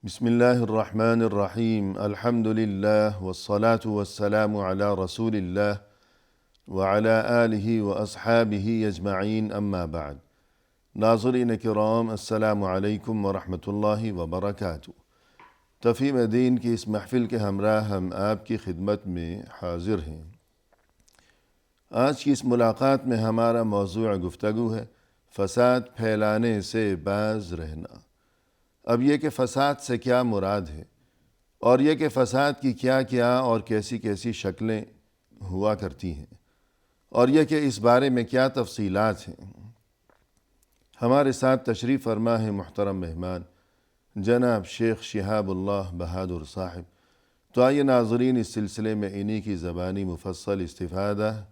بسم اللہ الرحمن الرحیم الحمد للہ والصلاة والسلام علی رسول اللہ وعلی آلہ واصحابہ اجمعین اما بعد۔ ناظرین کرام، السلام علیکم ورحمۃ اللہ وبرکاتہ۔ تفہیم دین کی اس محفل کے ہمراہ ہم آپ کی خدمت میں حاضر ہیں۔ آج کی اس ملاقات میں ہمارا موضوع گفتگو ہے فساد پھیلانے سے باز رہنا۔ اب یہ کہ فساد سے کیا مراد ہے، اور یہ کہ فساد کی کیا کیا اور کیسی کیسی شکلیں ہوا کرتی ہیں، اور یہ کہ اس بارے میں کیا تفصیلات ہیں۔ ہمارے ساتھ تشریف فرما ہے محترم مہمان جناب شیخ شہاب اللہ بہادر صاحب۔ تو آئیے ناظرین، اس سلسلے میں انہی کی زبانی مفصل استفادہ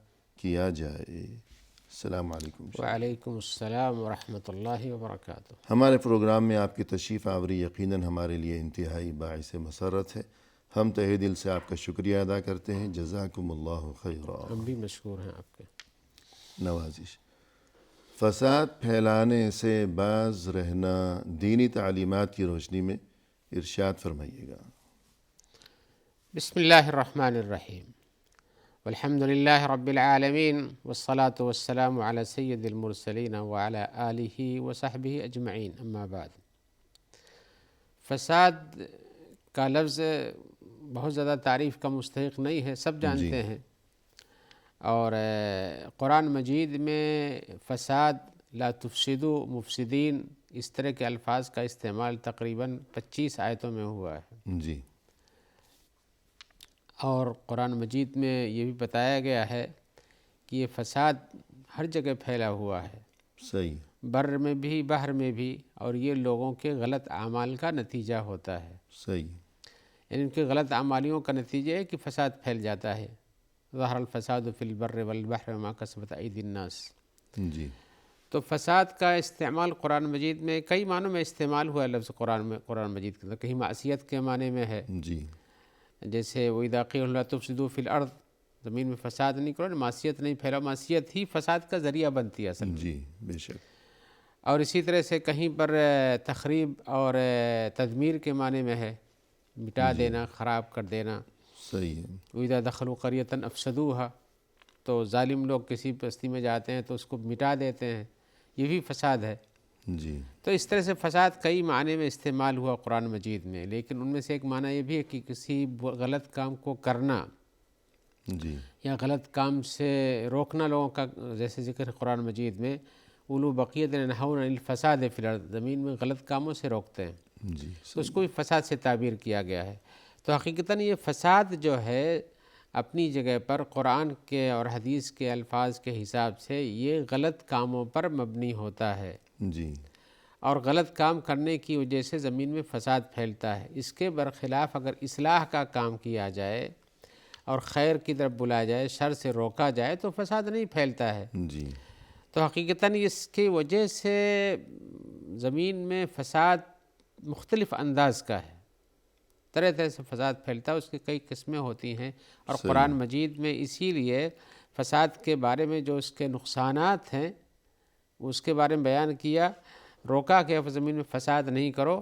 کیا جائے۔ السلام علیکم۔ وعلیکم السلام ورحمۃ اللہ وبرکاتہ۔ ہمارے پروگرام میں آپ کی تشریف آوری یقیناً ہمارے لیے انتہائی باعث مسرت ہے۔ ہم تہہ دل سے آپ کا شکریہ ادا کرتے ہیں۔ جزاکم اللہ خیرا۔ ہم بھی مشکور ہیں آپ کے۔ نوازش۔ فساد پھیلانے سے باز رہنا، دینی تعلیمات کی روشنی میں ارشاد فرمائیے گا۔ بسم اللہ الرحمن الرحیم، والحمد للہ رب العالمین، والصلاة والسلام علی سید المرسلین وعلی آلہ وصحبہ اجمعین، اما بعد۔ فساد کا لفظ بہت زیادہ تعریف کا مستحق نہیں ہے، سب جانتے ہیں، اور قرآن مجید میں فساد، لا تفسدوا مفسدین، اس طرح کے الفاظ کا استعمال تقریباً 25 آیتوں میں ہوا ہے۔ جی۔ اور قرآن مجید میں یہ بھی بتایا گیا ہے کہ یہ فساد ہر جگہ پھیلا ہوا ہے، صحیح۔ بر میں بھی بحر میں بھی، اور یہ لوگوں کے غلط اعمال کا نتیجہ ہوتا ہے۔ صحیح۔ یعنی ان کے غلط اعمالیوں کا نتیجہ ہے کہ فساد پھیل جاتا ہے۔ ظہر الفساد فی البر والبحر بما کسبت ایدی الناس۔ جی۔ تو فساد کا استعمال قرآن مجید میں کئی معنوں میں استعمال ہوا ہے لفظ قرآن مجید کے اندر۔ کہیں معصیت کے معنی میں ہے، جی۔ جیسے وَإِذَا قِيلَ لَا تُفْسِدُوا فِي الْأَرْضِ، زمین میں فساد نہیں کرو، معصیت نہیں پھیلاؤ۔ معصیت ہی فساد کا ذریعہ بنتی ہے اصل میں۔ جی بے شک۔ اور اسی طرح سے کہیں پر تخریب اور تدمیر کے معنی میں ہے، مٹا دینا، خراب کر دینا۔ صحیح ہے۔ وَإِذَا دَخَلُوا قَرْيَةً أَفْسَدُوهَا، تو ظالم لوگ کسی بستی میں جاتے ہیں تو اس کو مٹا دیتے ہیں، یہ بھی فساد ہے۔ جی۔ تو اس طرح سے فساد کئی معنی میں استعمال ہوا قرآن مجید میں، لیکن ان میں سے ایک معنی یہ بھی ہے کہ کسی غلط کام کو کرنا جی۔ یا غلط کام سے روکنا لوگوں کا، جیسے ذکر قرآن مجید میں اولو بقیۃ ینہون عن الفساد فی الارض، زمین میں غلط کاموں سے روکتے ہیں، جی۔ تو اس کو بھی فساد سے تعبیر کیا گیا ہے۔ تو حقیقتاً یہ فساد جو ہے اپنی جگہ پر قرآن کے اور حدیث کے الفاظ کے حساب سے یہ غلط کاموں پر مبنی ہوتا ہے، جی۔ اور غلط کام کرنے کی وجہ سے زمین میں فساد پھیلتا ہے۔ اس کے برخلاف اگر اصلاح کا کام کیا جائے اور خیر کی طرف بلایا جائے، شر سے روکا جائے، تو فساد نہیں پھیلتا ہے۔ جی۔ تو حقیقتاً اس کی وجہ سے زمین میں فساد مختلف انداز کا ہے، طرح طرح سے فساد پھیلتا ہے، اس کی کئی قسمیں ہوتی ہیں، اور قرآن مجید میں اسی لیے فساد کے بارے میں جو اس کے نقصانات ہیں اس کے بارے میں بیان کیا، روکا کہ زمین میں فساد نہیں کرو۔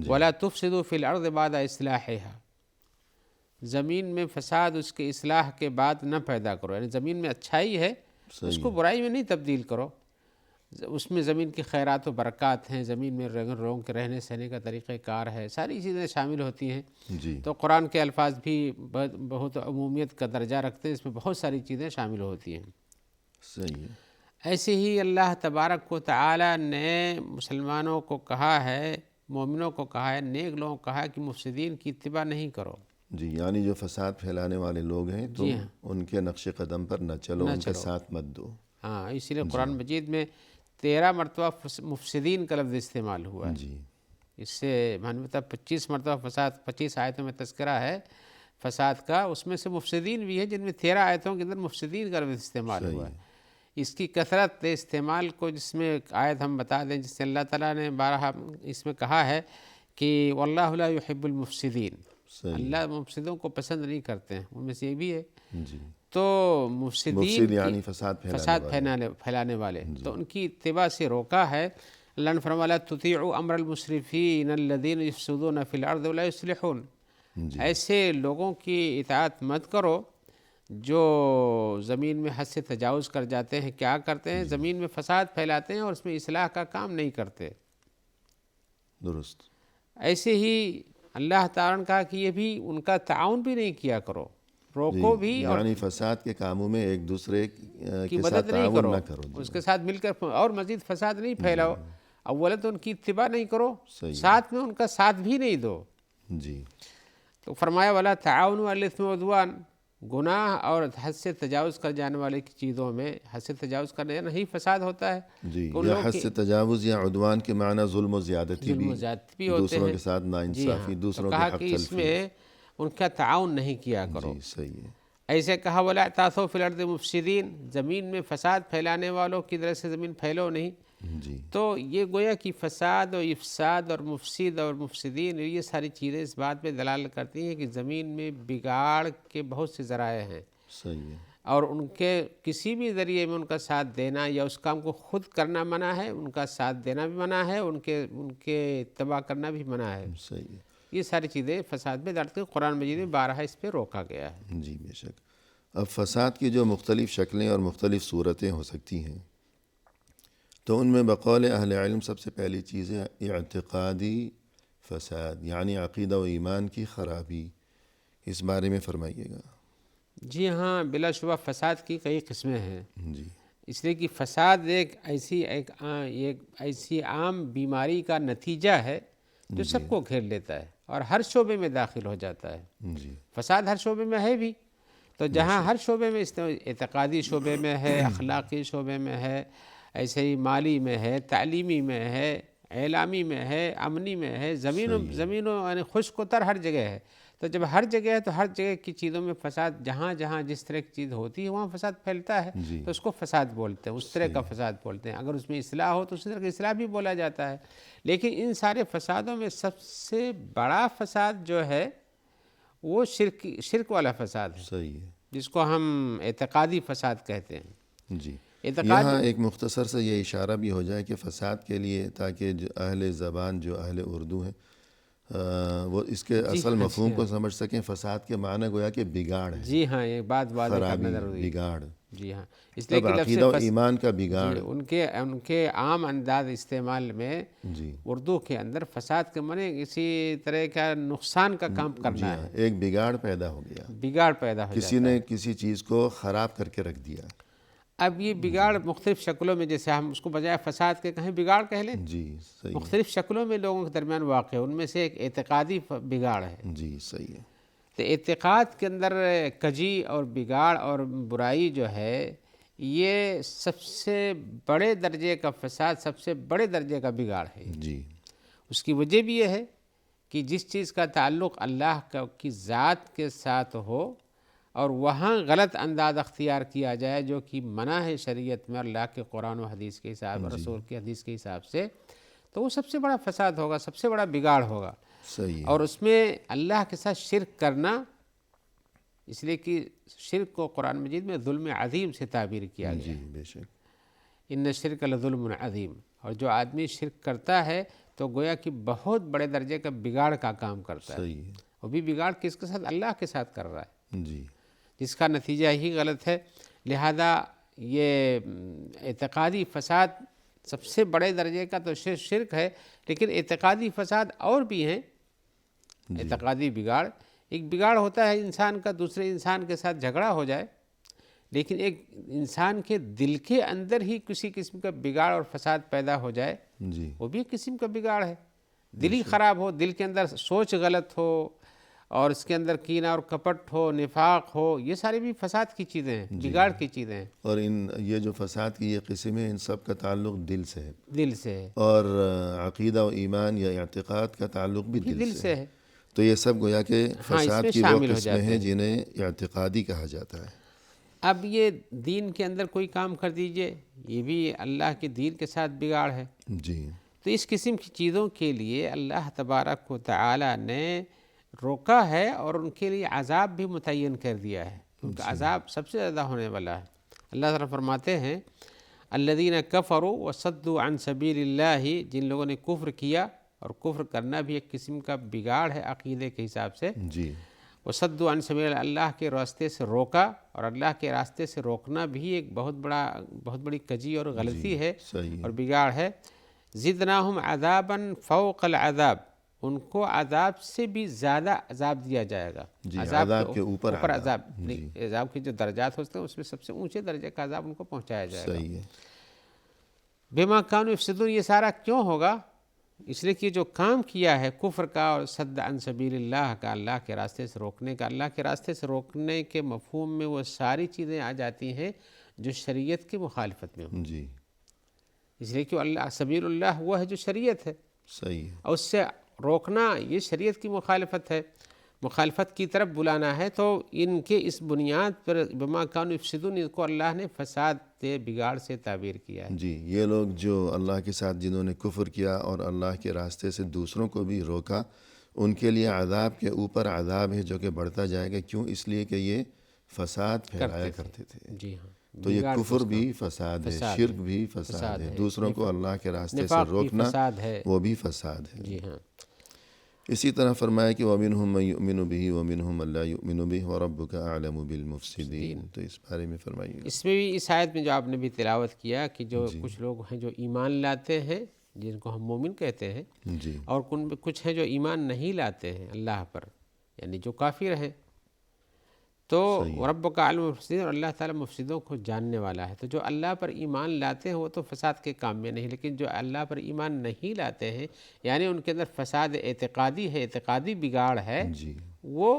وَلَا تُفْسِدُوا فِي الْأَرْضِ بَعْدَ إِصْلَاحِهَا، زمین میں فساد اس کے اصلاح کے بعد نہ پیدا کرو، یعنی زمین میں اچھائی ہے اس کو برائی میں نہیں تبدیل کرو، اس میں زمین کی خیرات و برکات ہیں، زمین میں لوگوں کے رہنے سہنے کا طریقہ کار ہے، ساری چیزیں شامل ہوتی ہیں۔ جی۔ تو قرآن کے الفاظ بھی بہت عمومیت کا درجہ رکھتے ہیں، اس میں بہت ساری چیزیں شامل ہوتی ہیں۔ صحیح ہے۔ ایسے ہی اللہ تبارک و تعالی نے مسلمانوں کو کہا ہے، مومنوں کو کہا ہے، نیک لوگوں کو کہا ہے کہ مفسدین کی اتباع نہیں کرو۔ جی، یعنی جو فساد پھیلانے والے لوگ ہیں تو ان کے نقش قدم پر نہ چلو، ان کے ساتھ مت دو۔ ہاں، اسی لیے قرآن مجید میں 13 مرتبہ مفسدین کا لفظ استعمال ہوا ہے۔ جی۔ اس سے معنی 25 مرتبہ فساد، 25 آیتوں میں تذکرہ ہے فساد کا، اس میں سے مفسدین بھی ہے جن میں 13 آیتوں کے اندر مفسدین کا لفظ استعمال ہوا ہے۔ اس کی کثرت استعمال کو، جس میں ایک آیت ہم بتا دیں جس سے اللہ تعالیٰ نے بارہا اس میں کہا ہے کہ وَاللَّهُ لَا يُحِبُّ الْمُفْسِدِينَ، اللہ مفسدوں کو پسند نہیں کرتے ہیں، ان میں سے یہ بھی ہے۔ جی۔ تو مفسد مفسدین یعنی فساد پھیلانے والے، تو ان کی اتباع سے روکا ہے۔ اللہ نے فرمایا لا تطیعوا امر المسرفین الذین یفسدون فی الارض ولا یصلحون، ایسے لوگوں کی اطاعت مت کرو جو زمین میں حد سے تجاوز کر جاتے ہیں. کیا کرتے ہیں؟ زمین میں فساد پھیلاتے ہیں اور اس میں اصلاح کا کام نہیں کرتے. درست. ایسے ہی اللہ تعالیٰ نے کہا کہ یہ بھی ان کا تعاون بھی نہیں کیا کرو، روکو بھی اور یعنی فساد کے کاموں میں ایک دوسرے کی کے مدد ساتھ نہیں تعاون نہ کرو، کرو. اس کے ساتھ مل کر اور مزید فساد نہیں پھیلاؤ. اولا تو ان کی اتباع نہیں کرو، صحیح. ساتھ میں ان کا ساتھ بھی نہیں دو. جی. تو فرمایا ولا تعاونوا علی الاثم والعدوان، گناہ اور حد سے تجاوز کر جانے والے کی چیزوں میں حد سے تجاوز کرنے نہیں فساد ہوتا ہے. جی، ان یا لوگوں حد کی سے تجاوز یا عدوان کے معنی ظلم و زیادتی ظلم و بھی، زیادتی بھی ہوتے دوسروں ہیں. کے ساتھ جی ناانصافی، ہاں، دوسروں تو کے کہا حق کہ اس تلفی. میں ان کا تعاون نہیں کیا کرو. جی صحیح ہے. ایسے کہا ولا تعثوا فی الارض مفسدین، زمین میں فساد پھیلانے والوں کی طرح سے زمین پھیلو نہیں. جی. تو یہ گویا کہ فساد اور افساد اور مفسد اور مفسدین یہ ساری چیزیں اس بات پہ دلالت کرتی ہیں کہ زمین میں بگاڑ کے بہت سے ذرائع ہیں، صحیح ہے. اور ان کے کسی بھی ذریعے میں ان کا ساتھ دینا یا اس کام کو خود کرنا منع ہے، ان کا ساتھ دینا بھی منع ہے، ان کے اتباع کرنا بھی منع ہے. صحیح ہے. یہ ساری چیزیں فساد میں ڈالتے ہیں. قرآن مجید میں بارہا اس پہ روکا گیا ہے. جی بے شک. اب فساد کی جو مختلف شکلیں اور مختلف صورتیں ہو سکتی ہیں، تو ان میں بقول اہل علم سب سے پہلی چیز ہے اعتقادی فساد، یعنی عقیدہ و ایمان کی خرابی. اس بارے میں فرمائیے گا. جی ہاں، بلا شبہ فساد کی کئی قسمیں ہیں. جی. اس لیے کہ فساد ایک ایسی عام بیماری کا نتیجہ ہے جو سب کو گھیر لیتا ہے اور ہر شعبے میں داخل ہو جاتا ہے. جی. فساد ہر شعبے میں ہے بھی. تو جہاں ہر شعبے میں اعتقادی شعبے میں ہے، اخلاقی شعبے میں ہے، ایسے ہی مالی میں ہے، تعلیمی میں ہے، اعلامی میں ہے، امنی میں ہے، زمینوں یعنی خشک و تر ہر جگہ ہے. تو جب ہر جگہ ہے تو ہر جگہ کی چیزوں میں فساد، جہاں جہاں جس طرح کی چیز ہوتی ہے وہاں فساد پھیلتا ہے. تو اس کو فساد بولتے ہیں، اس طرح کا فساد بولتے ہیں. اگر اس میں اصلاح ہو تو اس طرح کا اصلاح بھی بولا جاتا ہے. لیکن ان سارے فسادوں میں سب سے بڑا فساد جو ہے وہ شرک والا فساد ہے، صحیح ہے. جس کو ہم اعتقادی فساد کہتے ہیں. جی. یہاں ایک مختصر سے یہ اشارہ بھی ہو جائے کہ فساد کے لیے، تاکہ جو اہل زبان جو اہل اردو ہیں وہ اس کے اصل مفہوم کو سمجھ سکیں. فساد کے معنی گویا کہ بگاڑ ہے. جی ہاں، یہ بات واضح کرنا ضروری ہے. بگاڑ. جی ہاں، اس لیے کہ عقیدہ و ایمان کا بگاڑ. ان کے عام انداز استعمال میں جی. اردو کے اندر فساد کے معنی کسی طرح کا نقصان کا کام کرنا ہے. ایک بگاڑ پیدا ہو گیا، بگاڑ پیدا ہو کسی نے کسی چیز کو خراب کر کے رکھ دیا. اب یہ بگاڑ مختلف شکلوں میں، جیسے ہم اس کو بجائے فساد کے کہیں بگاڑ کہہ لیں، جی صحیح. مختلف شکلوں میں لوگوں کے درمیان واقع ہے. ان میں سے ایک اعتقادی بگاڑ ہے. جی صحیح ہے. تو اعتقاد کے اندر کجی اور بگاڑ اور برائی جو ہے، یہ سب سے بڑے درجے کا فساد، سب سے بڑے درجے کا بگاڑ ہے. جی. اس کی وجہ بھی یہ ہے کہ جس چیز کا تعلق اللہ کی ذات کے ساتھ ہو اور وہاں غلط انداز اختیار کیا جائے جو کہ منع ہے شریعت میں، اللہ کے قرآن و حدیث کے حساب، رسول کے حدیث کے حساب سے، تو وہ سب سے بڑا فساد ہوگا، سب سے بڑا بگاڑ ہوگا. صحیح ہے. اور اس میں اللہ کے ساتھ شرک کرنا، اس لیے کہ شرک کو قرآن مجید میں ظلم عظیم سے تعبیر کیا گیا. جی بے شک. ان الشرک لظلم عظیم. اور جو آدمی شرک کرتا ہے تو گویا کہ بہت بڑے درجے کا بگاڑ کا کام کرتا ہے. صحیح ہے. وہ بھی بگاڑ کس کے ساتھ؟ اللہ کے ساتھ کر رہا ہے، جی. جس کا نتیجہ ہی غلط ہے. لہذا یہ اعتقادی فساد سب سے بڑے درجے کا تو شرک ہے، لیکن اعتقادی فساد اور بھی ہیں. اعتقادی بگاڑ، ایک بگاڑ ہوتا ہے انسان کا دوسرے انسان کے ساتھ جھگڑا ہو جائے، لیکن ایک انسان کے دل کے اندر ہی کسی قسم کا بگاڑ اور فساد پیدا ہو جائے، جی. وہ بھی ایک قسم کا بگاڑ ہے. دل ہی خراب ہو، دل کے اندر سوچ غلط ہو اور اس کے اندر کینہ اور کپٹ ہو، نفاق ہو، یہ ساری بھی فساد کی چیزیں ہیں، بگاڑ کی چیزیں ہیں. اور یہ جو فساد کی یہ قسم ہے، ان سب کا تعلق دل سے ہے. دل سے ہے. اور عقیدہ و ایمان یا اعتقاد کا تعلق بھی دل سے ہے. تو یہ سب گویا کہ فساد کی وہ قسمیں ہیں جنہیں اعتقادی کہا جاتا ہے. اب یہ دین کے اندر کوئی کام کر دیجئے، یہ بھی اللہ کے دین کے ساتھ بگاڑ ہے. جی. تو اس قسم کی چیزوں کے لیے اللہ تبارک و تعالی نے روکا ہے اور ان کے لیے عذاب بھی متعین کر دیا ہے. ان کا عذاب سب سے زیادہ ہونے والا ہے. اللہ تعالیٰ فرماتے ہیں الذین کفروا وصدوا عن سبیل اللہ، جن لوگوں نے کفر کیا، اور کفر کرنا بھی ایک قسم کا بگاڑ ہے عقیدے کے حساب سے، جی وصدوا عن سبیل اللہ، اللہ کے راستے سے روکا، اور اللہ کے راستے سے روکنا بھی ایک بہت بڑی کجی اور غلطی ہے صحیح اور بگاڑ ہے۔ زدناہم عذابا فوق العذاب، ان کو عذاب سے بھی زیادہ عذاب دیا جائے گا، جی، عذاب کے اوپر عذاب نہیں، عذاب کے جو درجات ہوتے ہیں اس میں سب سے اونچے درجے کا عذاب ان کو پہنچایا جائے گا۔ صحیح ہے، بما کانوا یفسدون، یہ سارا کیوں ہوگا؟ اس لیے کہ جو کام کیا ہے کفر کا اور صد عن سبیل اللہ کا، اللہ کے راستے سے روکنے کا، اللہ کے راستے سے روکنے کے مفہوم میں وہ ساری چیزیں آ جاتی ہیں جو شریعت کی مخالفت میں ہوں، جی اس لیے کہ اللہ سبیل اللہ وہ ہے جو شریعت ہے، صحیح ہے، اور اس سے روکنا یہ شریعت کی مخالفت ہے، مخالفت کی طرف بلانا ہے۔ تو ان کے اس بنیاد پر بما کانوا یفسدون، ان کو اللہ نے فساد بگاڑ سے تعبیر کیا ہے۔ جی، یہ لوگ جو اللہ کے ساتھ جنہوں نے کفر کیا اور اللہ کے راستے سے دوسروں کو بھی روکا، ان کے لیے عذاب کے اوپر عذاب ہے جو کہ بڑھتا جائے گا۔ کیوں؟ اس لیے کہ یہ فساد پھیلایا کرتے تھے۔ جی ہاں، تو یہ کفر بھی فساد ہے، شرک بھی فساد ہے، دوسروں کو اللہ کے راستے سے روکنا وہ بھی فساد ہے۔ جی ہاں، اسی طرح فرمایا کہ وَمِنْهُمْ مَن يُؤْمِنُ بِهِ وَمِنْهُمْ مَن لَّا يُؤْمِنُ بِهِ وَرَبُّكَ أَعْلَمُ بِالْمُفْسِدِينَ، تو اس بارے میں فرمائیے۔ اس میں بھی اس آیت میں جو آپ نے بھی تلاوت کیا کہ جو کچھ لوگ ہیں جو ایمان لاتے ہیں جن کو ہم مومن کہتے ہیں، جی اور کچھ ہیں جو ایمان نہیں لاتے ہیں اللہ پر، یعنی جو کافر ہیں، تو رب کا علم مفسدین، اور اللہ تعالیٰ مفسدوں کو جاننے والا ہے۔ تو جو اللہ پر ایمان لاتے ہیں وہ تو فساد کے کام میں نہیں، لیکن جو اللہ پر ایمان نہیں لاتے ہیں، یعنی ان کے اندر فساد اعتقادی ہے، اعتقادی بگاڑ ہے، جی وہ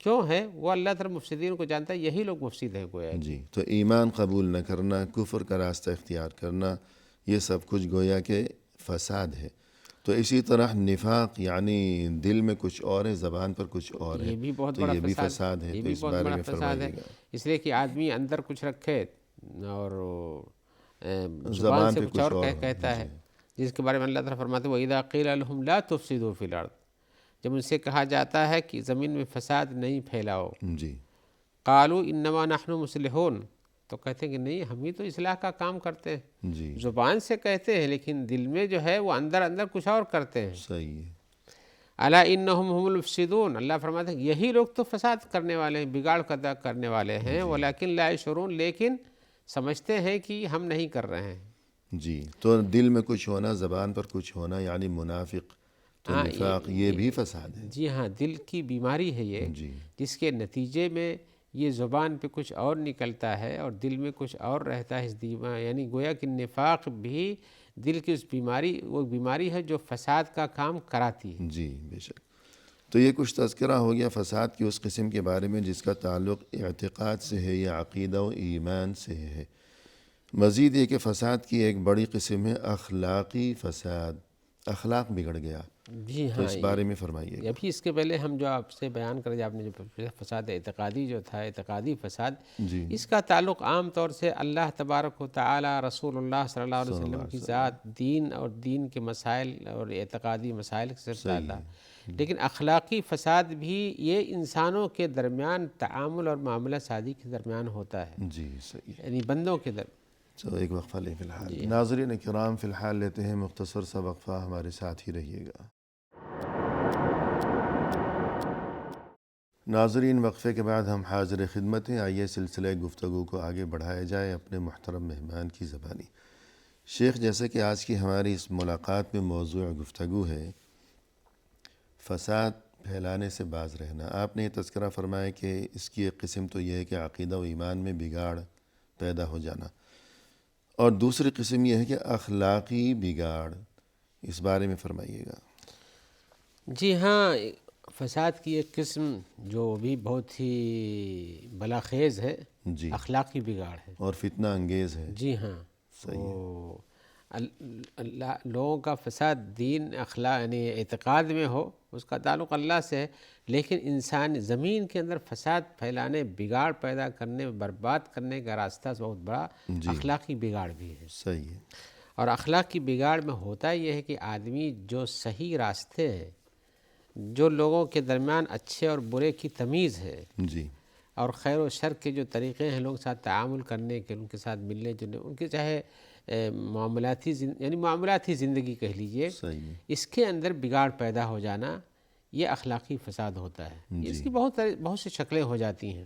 کیوں ہے؟ وہ اللہ تعالیٰ مفسدین کو جانتا ہے، یہی لوگ مفسد ہیں گویا۔ جی، تو ایمان قبول نہ کرنا، کفر کا راستہ اختیار کرنا، یہ سب کچھ گویا کہ فساد ہے۔ تو اسی طرح نفاق، یعنی دل میں کچھ اور ہے، زبان پر کچھ اور ہے، یہ بھی بہت تو بڑا یہ بھی فساد ہے۔ یہ تو بھی اس بہت بارے بڑا میں فساد ہے، فرمائیے گا۔ اس لیے کہ آدمی اندر کچھ رکھے اور زبان زبان سے پہ کچھ اور اور کہتا ہے، جس کے بارے میں اللہ تعالیٰ فرماتے ہیں وَإِذَا قِيلَ لَهُمْ لَا تُفْسِدُوا فِي الْأَرْضِ، جب ان سے کہا جاتا ہے کہ زمین میں فساد نہیں پھیلاؤ، جی قَالُوا إِنَّمَا نَحْنُ مُصْلِحُونَ، تو کہتے ہیں کہ نہیں، ہم ہی تو اصلاح کا کام کرتے ہیں۔ جی زبان سے کہتے ہیں لیکن دل میں جو ہے وہ اندر کچھ اور کرتے ہیں۔ صحیح ہے، الا انہم هم المفسدون، اللہ فرماتے ہیں یہی لوگ تو فساد کرنے والے ہیں، بگاڑ پیدا کرنے والے ہیں، ولیکن لا یشعرون، لیکن سمجھتے ہیں کہ ہم نہیں کر رہے ہیں۔ جی، تو دل میں کچھ ہونا، زبان پر کچھ ہونا، یعنی منافق، تو نفاق یہ بھی فساد ہے۔ جی ہاں، دل کی بیماری ہے یہ، جی جس کے نتیجے میں یہ زبان پہ کچھ اور نکلتا ہے اور دل میں کچھ اور رہتا ہے، یعنی گویا کہ نفاق بھی دل کی اس بیماری، وہ بیماری ہے جو فساد کا کام کراتی ہے۔ جی بے شک۔ تو یہ کچھ تذکرہ ہو گیا فساد کی اس قسم کے بارے میں جس کا تعلق اعتقاد سے ہے یا عقیدہ و ایمان سے ہے۔ مزید یہ کہ فساد کی ایک بڑی قسم ہے اخلاقی فساد، اخلاق بگڑ گیا، جی تو ہاں، اس بارے میں فرمائیے۔ ابھی اس کے پہلے ہم جو آپ سے بیان کریں، آپ نے جو فساد اعتقادی جو تھا، اعتقادی فساد، جی اس کا تعلق عام طور سے اللہ تبارک و تعالی، رسول اللہ صلی اللہ علیہ وسلم کی ذات، دین اور دین کے مسائل اور اعتقادی مسائل سے تعلق ہے، لیکن اخلاقی فساد بھی یہ انسانوں کے درمیان تعامل اور معاملہ سازی کے درمیان ہوتا ہے، جی صحیح۔ یعنی بندوں کے درمیان۔ چلو ایک وقفہ لیں فی الحال۔ ناظرین کرام، فی الحال لیتے ہیں مختصر سا وقفہ، ہمارے ساتھ ہی رہیے گا۔ ناظرین، وقفے کے بعد ہم حاضر خدمت ہیں، آئیے سلسلہ گفتگو کو آگے بڑھایا جائے اپنے محترم مہمان کی زبانی۔ شیخ، جیسے کہ آج کی ہماری اس ملاقات میں موضوع گفتگو ہے فساد پھیلانے سے باز رہنا، آپ نے یہ تذکرہ فرمایا کہ اس کی ایک قسم تو یہ ہے کہ عقیدہ و ایمان میں بگاڑ پیدا ہو جانا، اور دوسری قسم یہ ہے کہ اخلاقی بگاڑ، اس بارے میں فرمائیے گا۔ جی ہاں، فساد کی ایک قسم جو بھی بہت ہی بلاخیز ہے، جی، اخلاقی بگاڑ ہے، اور فتنہ انگیز ہے۔ جی ہاں، وہ لوگوں کا فساد دین، اخلاق یعنی اعتقاد میں ہو، اس کا تعلق اللہ سے ہے، لیکن انسان زمین کے اندر فساد پھیلانے، بگاڑ پیدا کرنے، برباد کرنے کا راستہ بہت بڑا اخلاقی بگاڑ بھی ہے۔ صحیح ہے۔ اور اخلاقی بگاڑ میں ہوتا یہ ہے کہ آدمی جو صحیح راستے ہیں، جو لوگوں کے درمیان اچھے اور برے کی تمیز ہے، جی اور خیر و شر کے جو طریقے ہیں لوگوں کے ساتھ تعامل کرنے کے، ان کے ساتھ ملنے جلنے، ان کے چاہے یعنی معاملاتی زندگی کہہ لیجئے، صحیح ہے، اس کے اندر بگاڑ پیدا ہو جانا یہ اخلاقی فساد ہوتا ہے۔ اس کی بہت سی شکلیں ہو جاتی ہیں،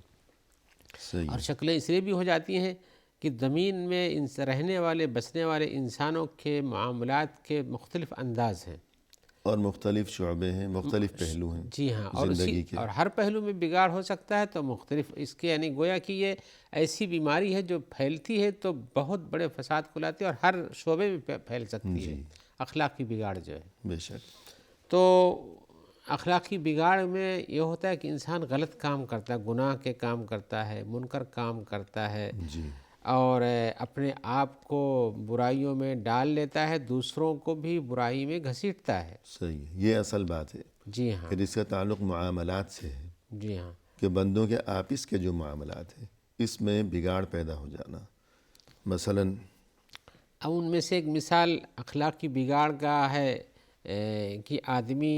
صحیح اور شکلیں اس لیے بھی ہو جاتی ہیں کہ زمین میں رہنے والے بسنے والے انسانوں کے معاملات کے مختلف انداز ہیں، اور مختلف شعبے ہیں، مختلف پہلو ہیں جی ہاں، اور زندگی کے۔ اور ہر پہلو میں بگاڑ ہو سکتا ہے، تو مختلف اس کے یعنی گویا کہ یہ ایسی بیماری ہے جو پھیلتی ہے تو بہت بڑے فساد کو لاتی ہے، اور ہر شعبے میں پھیل سکتی ہے، اخلاقی بگاڑ جو ہے۔ بے شک، تو اخلاقی بگاڑ میں یہ ہوتا ہے کہ انسان غلط کام کرتا ہے، گناہ کے کام کرتا ہے، منکر کام کرتا ہے، جی اور اپنے آپ کو برائیوں میں ڈال لیتا ہے، دوسروں کو بھی برائی میں گھسیٹتا ہے۔ صحیح ہے، یہ اصل بات ہے، جی ہاں، پھر اس کا تعلق معاملات سے ہے جی ہاں، کہ بندوں کے آپس کے جو معاملات ہیں اس میں بگاڑ پیدا ہو جانا۔ مثلاً اب ان میں سے ایک مثال اخلاقی بگاڑ کا ہے کہ آدمی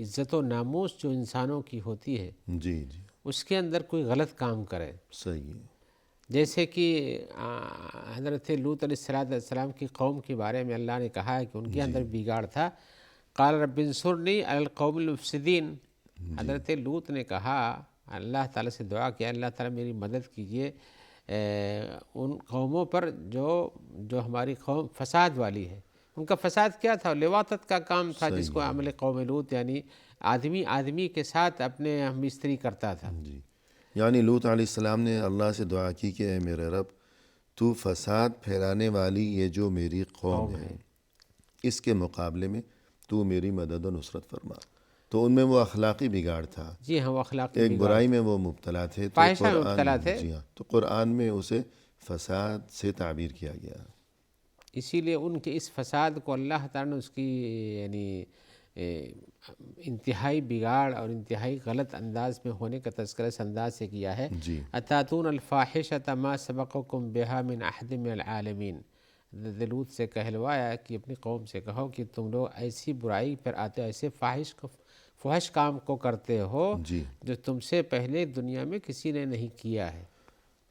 عزت و ناموس جو انسانوں کی ہوتی ہے جی جی اس کے اندر کوئی غلط کام کرے، صحیح ہے، جیسے کہ حضرت لوط علیہ السلام کی قوم کے بارے میں اللہ نے کہا ہے کہ ان کے اندر بگاڑ تھا، قال رب انصرنی علی القوم المفسدین۔ حضرت لوط نے کہا، اللہ تعالیٰ سے دعا کیا، اللہ تعالیٰ میری مدد کیجئے ان قوموں پر جو ہماری قوم فساد والی ہے۔ ان کا فساد کیا تھا؟ لواطت کا کام تھا، جس کو عمل قوم لوط یعنی آدمی آدمی کے ساتھ اپنے ہم مستری کرتا تھا۔ جی یعنی لوط علیہ السلام نے اللہ سے دعا کی کہ اے میرے رب، تو فساد پھیلانے والی یہ جو میری قوم ہے اس کے مقابلے میں تو میری مدد و نصرت فرما۔ تو ان میں وہ اخلاقی بگاڑ تھا، جی ہاں، وہ اخلاقی ایک برائی میں وہ مبتلا تھے، تو فاحشہ میں مبتلا تھے۔ جی ہاں، تو قرآن میں اسے فساد سے تعبیر کیا گیا۔ اسی لیے ان کے اس فساد کو اللہ تعالیٰ نے اس کی یعنی انتہائی بگاڑ اور انتہائی غلط انداز میں ہونے کا تذکرہ اس انداز سے کیا ہے، جی اتاتون الفاحشۃ ما سبقکم بہا من احد من العالمین۔ لوط سے کہلوایا کہ اپنی قوم سے کہو کہ تم لوگ ایسی برائی پر آتے ہو، ایسے فحش کام کو کرتے ہو جی جو تم سے پہلے دنیا میں کسی نے نہیں کیا ہے۔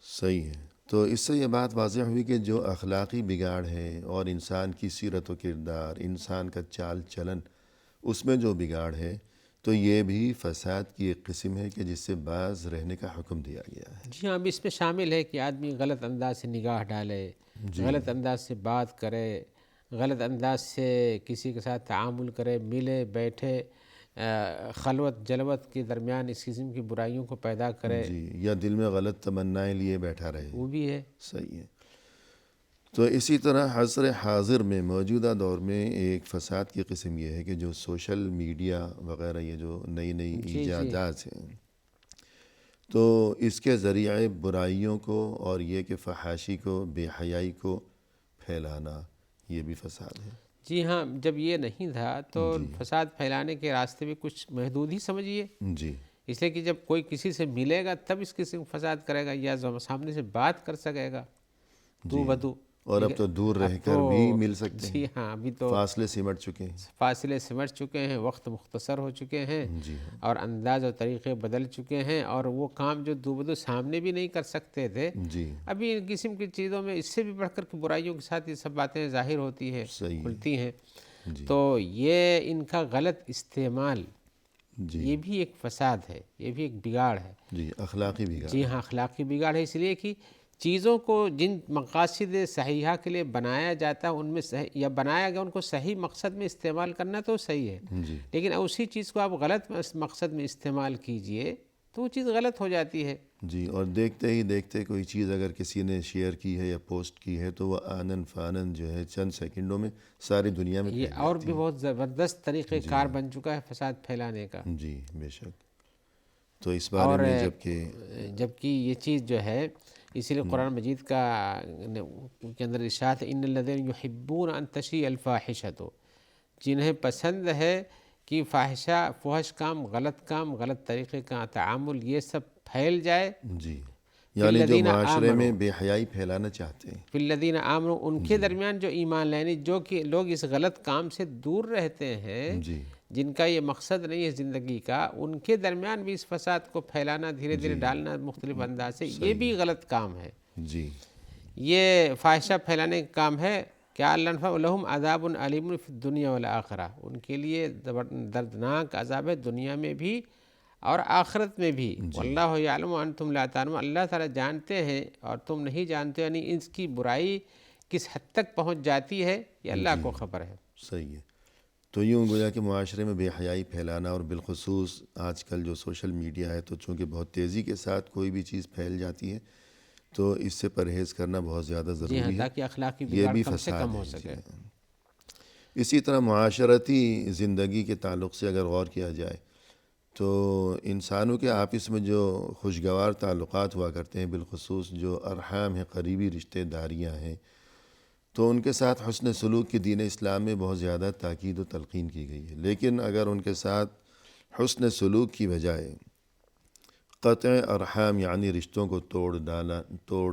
صحیح ہے، تو اس سے یہ بات واضح ہوئی کہ جو اخلاقی بگاڑ ہے اور انسان کی سیرت و کردار، انسان کا چال چلن، اس میں جو بگاڑ ہے تو یہ بھی فساد کی ایک قسم ہے کہ جس سے باز رہنے کا حکم دیا گیا ہے۔ جی ہاں، اب اس میں شامل ہے کہ آدمی غلط انداز سے نگاہ ڈالے، غلط انداز سے بات کرے، غلط انداز سے کسی کے ساتھ تعامل کرے، ملے بیٹھے، خلوت جلوت کے درمیان اس قسم کی برائیوں کو پیدا کرے، جی یا دل میں غلط تمنائیں لیے بیٹھا رہے۔ وہ بھی ہے۔ صحیح ہے، تو اسی طرح عصر حاضر میں موجودہ دور میں ایک فساد کی قسم یہ ہے کہ جو سوشل میڈیا وغیرہ یہ جو نئی ایجادات ہیں، تو اس کے ذریعے برائیوں کو اور یہ کہ فحاشی کو، بے حیائی کو پھیلانا، یہ بھی فساد ہے۔ جی ہاں، جب یہ نہیں تھا تو فساد پھیلانے کے راستے میں کچھ محدود ہی سمجھیے، جی اس لیے کہ جب کوئی کسی سے ملے گا تب اس قسم فساد کرے گا یا سامنے سے بات کر سکے گا دو بدو، اور اب تو دور رہ کر بھی مل سکتے ہیں۔ جی ہاں، ابھی تو فاصلے سمٹ چکے ہیں۔ فاصلے سمٹ چکے ہیں، وقت مختصر ہو چکے ہیں، جی اور انداز و طریقے بدل چکے ہیں، اور وہ کام جو دو بدو سامنے بھی نہیں کر سکتے تھے، جی ابھی ان قسم کی چیزوں میں اس سے بھی بڑھ کر کے برائیوں کے ساتھ یہ سب باتیں ظاہر ہوتی ہیں، صحیح کھلتی ہیں۔ جی تو یہ ان کا غلط استعمال، جی یہ بھی ایک فساد ہے، یہ بھی ایک بگاڑ ہے۔ جی اخلاقی بگاڑ۔ جی ہاں، اخلاقی بگاڑ ہے، اس لیے کہ چیزوں کو جن مقاصد صحیحہ کے لیے بنایا جاتا ہے ان میں یا بنایا گیا ان کو صحیح مقصد میں استعمال کرنا تو صحیح ہے، جی لیکن اسی چیز کو آپ غلط مقصد میں استعمال کیجئے تو وہ چیز غلط ہو جاتی ہے۔ جی اور دیکھتے ہی دیکھتے کوئی چیز اگر کسی نے شیئر کی ہے یا پوسٹ کی ہے تو وہ آنن فانن جو ہے چند سیکنڈوں میں ساری دنیا میں یہ اور بھی بہت زبردست طریقہ کار بن چکا ہے فساد پھیلانے کا۔ جی بے شک، تو اس بارے میں جبکہ یہ چیز جو ہے، اسی لیے قرآن مجید کے اندر ارشاد ہے ان الذین یحبون ان تشیع الفاحشۃ، جنہیں پسند ہے کہ فحش کام، غلط طریقے کا تعامل یہ سب پھیل جائے، جی یعنی جو معاشرے میں بے حیائی پھیلانا چاہتے ہیں، فی الذین آمنوا، ان کے درمیان جو ایمان لانے، جو کہ لوگ اس غلط کام سے دور رہتے ہیں، جی جن کا یہ مقصد نہیں ہے زندگی کا، ان کے درمیان بھی اس فساد کو پھیلانا، دھیرے دھیرے ڈالنا مختلف انداز سے، یہ بھی غلط کام ہے، جی یہ فاحشہ پھیلانے کا کام ہے۔ کیا اللہ لہم عذاب علیم فی الدنیا والآخرہ، ان کے لیے دردناک عذاب ہے دنیا میں بھی اور آخرت میں بھی۔ واللہ یعلم وانتم لا تعلمون، اللہ تعالیٰ جانتے ہیں اور تم نہیں جانتے، یعنی اس کی برائی کس حد تک پہنچ جاتی ہے یہ اللہ کو خبر ہے۔ صحیح ہے۔ تو یوں گویا کہ معاشرے میں بے حیائی پھیلانا، اور بالخصوص آج کل جو سوشل میڈیا ہے، تو چونکہ بہت تیزی کے ساتھ کوئی بھی چیز پھیل جاتی ہے تو اس سے پرہیز کرنا بہت زیادہ جی ہاں، ضروری ہے، تاکہ اخلاقی یہ بگاڑ بھی کم سے فساد کم ہو ہے۔ سکے۔ اسی طرح معاشرتی زندگی کے تعلق سے اگر غور کیا جائے تو انسانوں کے آپس میں جو خوشگوار تعلقات ہوا کرتے ہیں، بالخصوص جو ارحام ہیں، قریبی رشتہ داریاں ہیں، تو ان کے ساتھ حسن سلوک کی دین اسلام میں بہت زیادہ تاکید و تلقین کی گئی ہے، لیکن اگر ان کے ساتھ حسن سلوک کی بجائے قطع ارحام یعنی رشتوں کو توڑ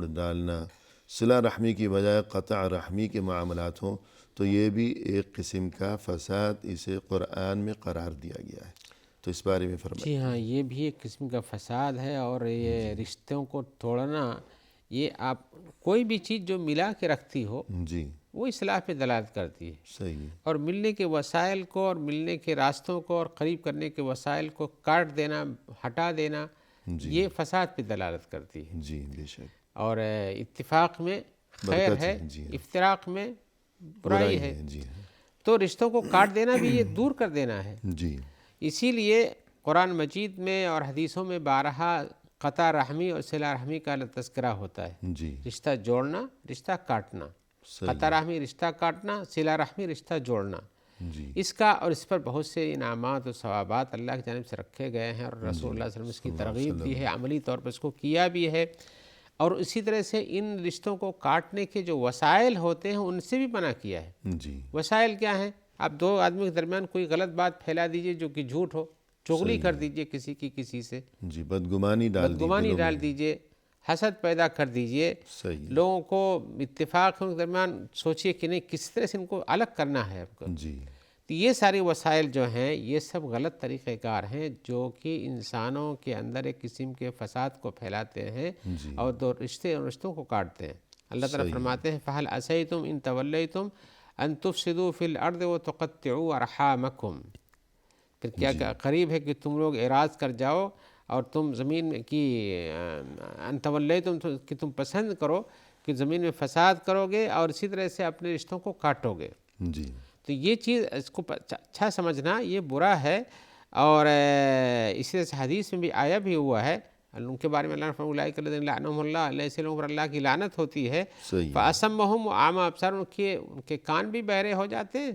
ڈالنا، صلہ رحمی کی بجائے قطع رحمی کے معاملات ہوں، تو یہ بھی ایک قسم کا فساد اسے قرآن میں قرار دیا گیا ہے۔ تو اس بارے میں فرمائیں۔ جی ہاں، یہ بھی ایک قسم کا فساد ہے، اور یہ رشتوں کو توڑنا، یہ آپ کوئی بھی چیز جو ملا کے رکھتی ہو جی وہ اصلاح پہ دلالت کرتی ہے، صحیح ہے۔ اور ملنے کے وسائل کو اور ملنے کے راستوں کو اور قریب کرنے کے وسائل کو کاٹ دینا، ہٹا دینا، یہ فساد پہ دلالت کرتی ہے۔ جی بے شک، اور اتفاق میں خیر برکت ہے، جی، افتراق میں برائی ہے، جی ہاں، تو رشتوں کو کاٹ دینا بھی یہ دور کر دینا ہے۔ جی اسی لیے قرآن مجید میں اور حدیثوں میں بارہا قطع رحمی اور صلہ رحمی کا تذکرہ ہوتا ہے، جی رشتہ جوڑنا، رشتہ کاٹنا، قطع رحمی رشتہ کاٹنا، صلہ رحمی رشتہ جوڑنا، جی اس کا اور اس پر بہت سے انعامات اور ثوابات اللہ کی جانب سے رکھے گئے ہیں، اور رسول اللہ صلی اللہ علیہ وسلم اس کی ترغیب دی ہے، عملی طور پر اس کو کیا بھی ہے، اور اسی طرح سے ان رشتوں کو کاٹنے کے جو وسائل ہوتے ہیں ان سے بھی منع کیا ہے۔ جی وسائل کیا ہیں؟ آپ دو آدمی کے درمیان کوئی غلط بات پھیلا دیجئے جو کہ جھوٹ ہو، چغلی کر دیجئے کسی کی کسی سے، جی بدگمانی بدگمانی ڈال دیجئے، حسد پیدا کر دیجئے، صحیح لوگوں کو اتفاق ان کے درمیان سوچئے کہ نہیں کس طرح سے ان کو الگ کرنا ہے آپ کو۔ جی تو یہ سارے وسائل جو ہیں یہ سب غلط طریقہ کار ہیں جو کہ انسانوں کے اندر ایک قسم کے فساد کو پھیلاتے ہیں اور دو رشتوں کو کاٹتے ہیں۔ اللہ تعالیٰ فرماتے ہیں فَهَلْ عَسَيْتُمْ إِن تَوَلَّيْتُمْ أَن تُفْسِدُوا فِي الْأَرْضِ وَتُقَطِّعُوا أَرْحَامَكُمْ، پھر کیا قریب ہے کہ تم لوگ اعراض کر جاؤ اور تم زمین کی ان تولیتم کہ تم پسند کرو کہ زمین میں فساد کرو گے اور اسی طرح سے اپنے رشتوں کو کاٹو گے۔ جی تو یہ چیز اس کو اچھا سمجھنا یہ برا ہے، اور اسی طرح سے حدیث میں بھی آیا بھی ہوا ہے ان کے بارے میں، اللہ نے فرمایا اولئک الذین لعنهم اللہ، اللہ ایسے لوگوں پر اللہ کی لعنت ہوتی ہے، صحیح فَأَصَمَّهُمْ وَأَعْمَىٰ أَبْصَارُهُمْ، ان کے کان بھی بہرے ہو جاتے ہیں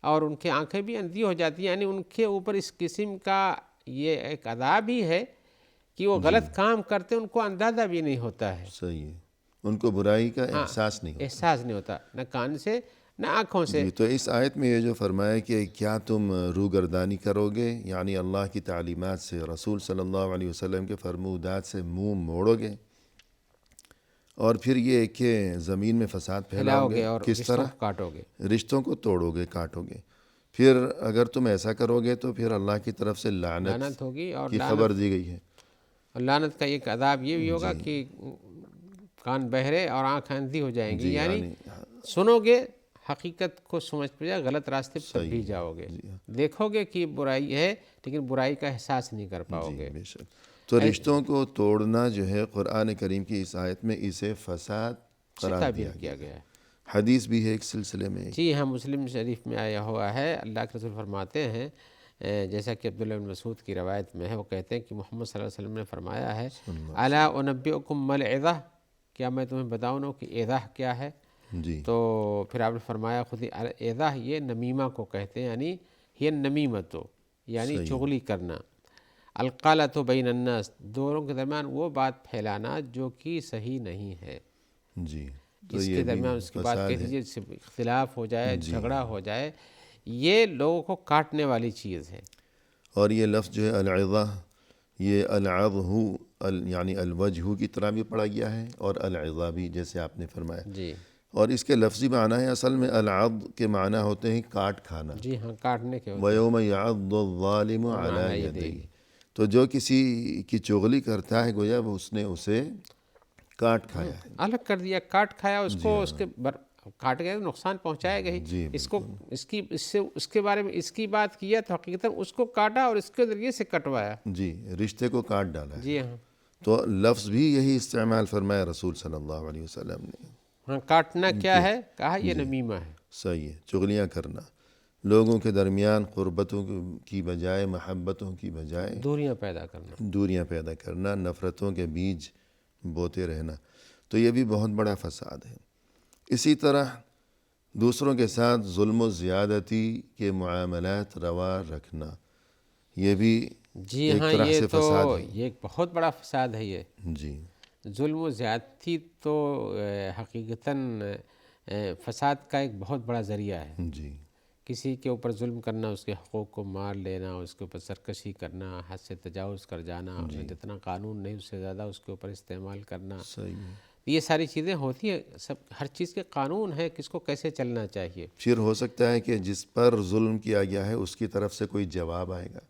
اور ان کی آنکھیں بھی اندھی ہو جاتی ہیں، یعنی ان کے اوپر اس قسم کا یہ ایک عذاب ہی ہے کہ وہ غلط کام کرتے ان کو اندازہ بھی نہیں ہوتا ہے، صحیح ہے، ان کو برائی کا احساس نہیں ہوتا۔ احساس نہیں ہوتا، نہ کان سے نہ آنکھوں سے۔ جی تو اس آیت میں یہ جو فرمایا کہ کیا تم روگردانی کرو گے، یعنی اللہ کی تعلیمات سے، رسول صلی اللہ علیہ وسلم کے فرمودات سے منہ موڑو گے، اور پھر یہ کہ زمین میں فساد پھیلاؤ گے، اور کس طرح؟ کاٹو گے، رشتوں کو توڑو گے، کاٹو گے۔ پھر اگر تم ایسا کرو گے تو پھر اللہ کی طرف سے لعنت ہوگی، اور کی خبر دی گئی ہے۔ لعنت کا ایک عذاب یہ بھی ہوگا کہ کان بہرے اور آنکھ اندھی ہو جائیں گی، یعنی سنو گے حقیقت کو سمجھ پہ جائے، غلط راستے پر بھی جاؤ گے، دیکھو گے کہ برائی ہے لیکن برائی کا احساس نہیں کر پاؤ گے۔ بے شک۔ تو رشتوں کو توڑنا جو ہے قرآن کریم کی اس آیت میں اسے فساد قرار دیا کیا گیا ہے۔ حدیث بھی ہے ایک سلسلے میں۔ جی ہاں، مسلم شریف میں آیا ہوا ہے، اللہ کے رسول فرماتے ہیں جیسا کہ عبداللہ بن مسعود کی روایت میں ہے، وہ کہتے ہیں کہ محمد صلی اللہ علیہ وسلم نے فرمایا ہے الا انبئکم ما العظہ، کیا میں تمہیں بتاؤں نا کہ عظہ کیا ہے؟ جی تو پھر آپ نے فرمایا خود عظہ یہ نمیمہ کو کہتے ہیں، یعنی یہ نمیمت، یعنی چغلی کرنا، القالۃ بین الناس، دونوں کے درمیان وہ بات پھیلانا جو کہ صحیح نہیں ہے، جی اس کے درمیان اس کے بعد کہہ دیجیے اختلاف ہو جائے، جھگڑا ہو جائے، یہ لوگوں کو کاٹنے والی چیز ہے۔ اور یہ لفظ جو ہے العظہ، یہ العظہ یعنی الوجہ کی طرح بھی پڑھا گیا ہے، اور العظہ بھی، جیسے آپ نے فرمایا۔ جی اور اس کے لفظی معنی ہے اصل میں العض کے معنی ہوتے ہیں کاٹ کھانا. جی ہاں، کاٹنے کے وَيَوْمَ يَعَضُّ الظَّالِمُ عَلَى يَدَيْهِ. تو جو کسی کی چغلی کرتا ہے گویا وہ اس نے اسے کاٹ کھایا ہے. الگ کر دیا، کاٹ کھایا اس کو، اس کے کاٹ گیا، نقصان پہنچایا گئی. جی اس کو اس کے بارے میں اس کی بات کیا تو حقیقتاً اس کو کاٹا اور اس کے ذریعے سے کٹوایا. جی، رشتے کو کاٹ ڈالا ہے. جی ہاں. تو لفظ بھی یہی استعمال فرمایا رسول صلی اللہ علیہ وسلم نے. ہاں، کاٹنا کیا ہے؟ کہا یہ نمیمہ ہے. صحیح ہے، چغلیاں کرنا، لوگوں کے درمیان قربتوں کی بجائے محبتوں کی بجائے دوریاں پیدا کرنا. دوریاں پیدا کرنا، نفرتوں کے بیج بوتے رہنا. تو یہ بھی بہت بڑا فساد ہے. اسی طرح دوسروں کے ساتھ ظلم و زیادتی کے معاملات روا رکھنا، یہ بھی جی ایک ہاں، طرح یہ سے تو فساد ہے. یہ ایک بہت بڑا فساد ہے. یہ جی ظلم و زیادتی تو حقیقتاً فساد کا ایک بہت بڑا ذریعہ ہے. جی کسی کے اوپر ظلم کرنا، اس کے حقوق کو مار لینا، اس کے اوپر سرکشی کرنا، حد سے تجاوز کر جانا، جتنا قانون نہیں اس سے زیادہ اس کے اوپر استعمال کرنا، صحیح ہے. یہ ساری چیزیں ہوتی ہیں. سب ہر چیز کے قانون ہے، کس کو کیسے چلنا چاہیے. پھر ہو سکتا ہے کہ جس پر ظلم کیا گیا ہے اس کی طرف سے کوئی جواب آئے گا،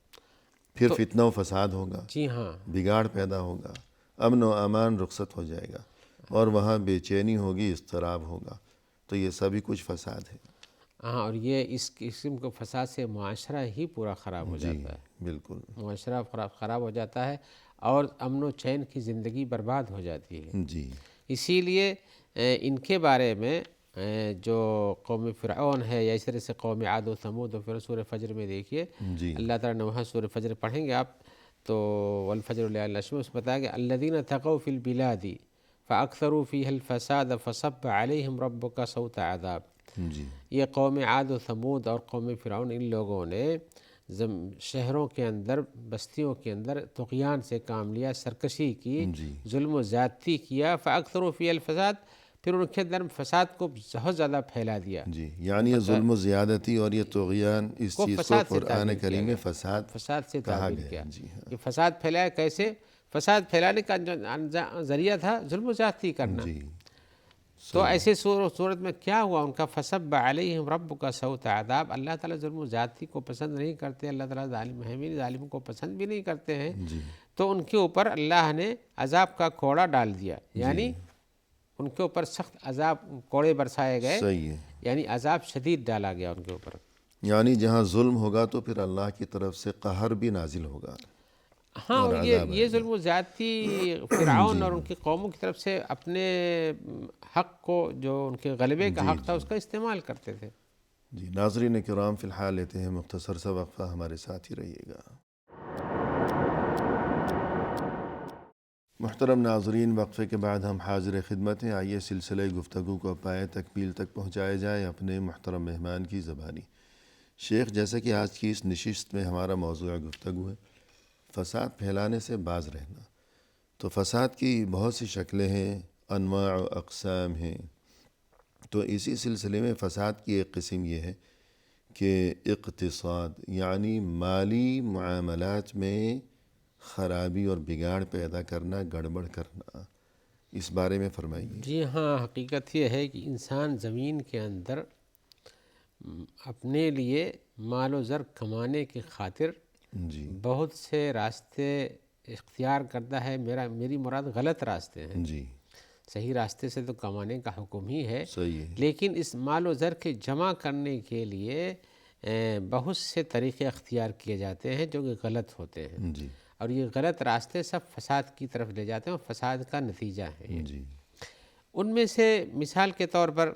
پھر فتنہ و فساد ہوگا، جی ہاں. بگاڑ پیدا ہوگا، امن و امان رخصت ہو جائے گا، اور وہاں بے چینی ہوگی، اضطراب ہوگا. تو یہ سبھی کچھ فساد ہے. ہاں، اور یہ اس قسم کے فساد سے معاشرہ ہی پورا خراب ہو جاتا ہے. بالکل. معاشرہ خراب ہو جاتا ہے اور امن و چین کی زندگی برباد ہو جاتی ہے. جی اسی لیے ان کے بارے میں جو قوم فرعون ہے، یا اس طرح سے قوم عاد و ثمود، و پھر سورہ فجر میں دیکھیے جی اللہ تعالیٰ نے وہاں سورہ فجر پڑھیں گے آپ تو والفجر وليال العشر اس میں بتایا کہ الذین تغوا فی البلاد فاکثروا فیہا الفساد فصب علیہم ربک صوت عذاب. جی یہ قوم عاد و ثمود اور قوم فرعون، ان لوگوں نے شہروں کے اندر، بستیوں کے اندر طغیان سے کام لیا، سرکشی کی، جی ظلم و زیادتی کیا. فاکثروا فیہا الفساد، پھر ان کے اندر فساد کو بہت زیادہ پھیلا دیا. جی، یعنی یہ ظلم و زیادتی اور یہ طغیان، اس کو چیز کو فساد سے قرآن تعبیر کریم کیا میں گیا. فساد سے کہا تعبیر گیا کیا. ہے. جی ہاں. یہ فساد پھیلایا کیسے؟ فساد پھیلانے کا ذریعہ تھا ظلم و زیادتی کرنا. جی تو ایسے صورت میں کیا ہوا ان کا؟ فصب علیہم ربک صوت عذاب. اللہ تعالیٰ ظلم و زیادتی کو پسند نہیں کرتے، اللہ تعالیٰ ظالم ہے بھی، ظالموں کو پسند بھی نہیں کرتے ہیں. جی تو ان کے اوپر اللہ نے عذاب کا کوڑا ڈال دیا، یعنی ان کے اوپر سخت عذاب، کوڑے برسائے گئے، صحیح ہے. یعنی عذاب شدید ڈالا گیا ان کے اوپر. یعنی جہاں ظلم ہوگا تو پھر اللہ کی طرف سے قہر بھی نازل ہوگا. ہاں، اور عذاب یہ ظلم و زیادتی فرعون اور ان کی قوموں کی طرف سے اپنے حق کو، جو ان کے غلبے کا حق تھا، اس کا استعمال کرتے تھے. جی ناظرین کرام، فی الحال لیتے ہیں مختصر سا وقفہ، ہمارے ساتھ ہی رہیے گا. محترم ناظرین، وقفے کے بعد ہم حاضر خدمت ہیں. آئیے سلسلہ گفتگو کو پائے تکمیل تک پہنچایا جائے اپنے محترم مہمان کی زبانی. شیخ، جیسا کہ آج کی اس نشست میں ہمارا موضوع گفتگو ہے فساد پھیلانے سے باز رہنا. تو فساد کی بہت سی شکلیں ہیں، انواع و اقسام ہیں. تو اسی سلسلے میں فساد کی ایک قسم یہ ہے کہ اقتصاد، یعنی مالی معاملات میں خرابی اور بگاڑ پیدا کرنا، گڑبڑ کرنا. اس بارے میں فرمائیے. جی ہاں، حقیقت یہ ہے کہ انسان زمین کے اندر اپنے لیے مال و زر کمانے کی خاطر جی بہت سے راستے اختیار کرتا ہے. میری مراد غلط راستے ہیں. جی صحیح راستے سے تو کمانے کا حکم ہی ہے، صحیح ہے. لیکن اس مال و زر کے جمع کرنے کے لیے بہت سے طریقے اختیار کیے جاتے ہیں جو کہ غلط ہوتے ہیں. جی اور یہ غلط راستے سب فساد کی طرف لے جاتے ہیں اور فساد کا نتیجہ ہے یہ. جی ان میں سے مثال کے طور پر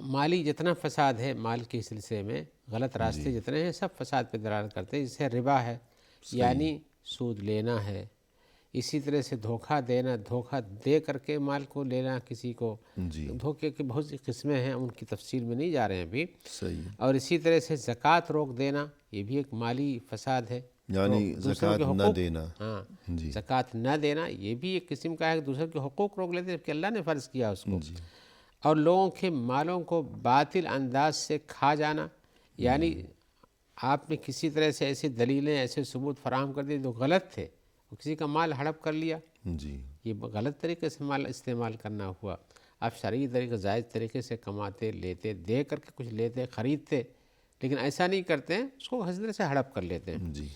مالی جتنا فساد ہے، مال کے سلسلے میں غلط راستے جتنے ہیں سب فساد پہ دلالت کرتے ہیں. جسے ربا ہے، یعنی سود لینا ہے. اسی طرح سے دھوکہ دینا، دھوکہ دے کر کے مال کو لینا کسی کو. جی دھوکے کی بہت سی قسمیں ہیں، ان کی تفصیل میں نہیں جا رہے ہیں ابھی. صحیح. اور اسی طرح سے زکوٰۃ روک دینا، یہ بھی ایک مالی فساد ہے. یعنی دوسروں کے زکوٰۃ نہ حقوق، دینا. ہاں جی زکوٰۃ نہ دینا یہ بھی ایک قسم کا ہے. دوسروں کے حقوق روک لیتے ہیں کہ اللہ نے فرض کیا اس کو. جی اور لوگوں کے مالوں کو باطل انداز سے کھا جانا، یعنی آپ نے کسی طرح سے ایسی دلیلیں، ایسے ثبوت فراہم کر دیے جو غلط تھے، کسی کا مال ہڑپ کر لیا، جی یہ غلط طریقے سے مال استعمال کرنا ہوا. آپ شرعی طریقے جائز طریقے سے کماتے، لیتے، دے کر کے کچھ لیتے، خریدتے، لیکن ایسا نہیں کرتے ہیں، اس کو حسدے سے ہڑپ کر لیتے ہیں۔ جی